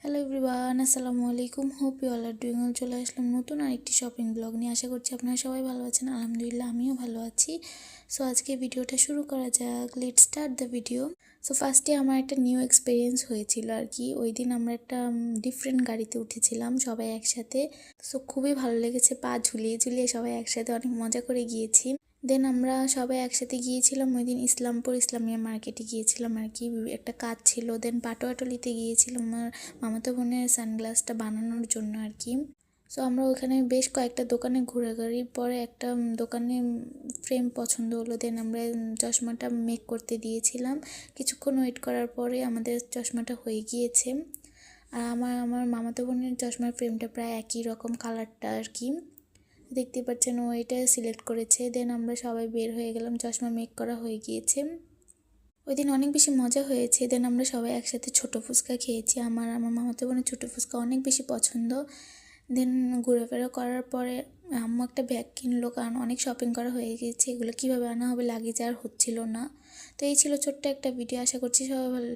Hello everyone, আসসালামু আলাইকুম। Hope you all are doing well. চলে আসলাম নতুন আরেকটি শপিং ব্লগ নিয়ে। আশা করছি আপনারা সবাই ভালো আছেন। আলহামদুলিল্লাহ আমিও ভালো আছি। সো আজকে ভিডিওটা শুরু করা যাক। Let's start the video. So ফার্স্টে আমার একটা নিউ এক্সপিরিয়েন্স হয়েছিল আর কি। ওই দিন আমরা একটা ডিফারেন্ট গাড়িতে উঠেছিলাম সবাই একসাথে। সো খুবই ভালো লেগেছে, পা ঝুলিয়ে ঝুলিয়ে সবাই একসাথে অনেক মজা করে গিয়েছি। দেন আমরা সবাই একসাথে গিয়েছিলাম ওই দিন ইসলামপুর ইসলামিয়া মার্কেটে গিয়েছিলাম আর কি। একটা কাজ ছিল। দেন পাটোয়াটলিতে গিয়েছিলাম আমার মামাতো বোনের সানগ্লাসটা বানানোর জন্য আর কি। সো আমরা ওখানে বেশ কয়েকটা দোকানে ঘোরাঘুরির পরে একটা দোকানে ফ্রেম পছন্দ হলো। দেন আমরা চশমাটা মেক করতে দিয়েছিলাম। কিছুক্ষণ ওয়েট করার পরে আমাদের চশমাটা হয়ে গিয়েছে। আর আমার মামাতো বোনের চশমার ফ্রেমটা প্রায় একই রকম কালারটা আর কি। দেখতে পাচ্ছেন ও এটা সিলেক্ট করেছে। দেন আমরা সবাই বের হয়ে গেলাম, চশমা মেক করা হয়ে গিয়েছে। ওই দিন অনেক বেশি মজা হয়েছে। দেন আমরা সবাই একসাথে ছোটো ফুচকা খেয়েছি। আমার মামাতো বোনের ছোটো ফুচকা অনেক বেশি পছন্দ। দেন ঘোরাফেরা করার পরে আম্মু একটা ব্যাগ কিনলো, কারণ অনেক শপিং করা হয়ে গেছে। এগুলো কীভাবে আনা হবে, লাগেজ আর হচ্ছিল না। তো এই ছিল ছোট্ট একটা ভিডিও। আশা করছি সবাই ভালো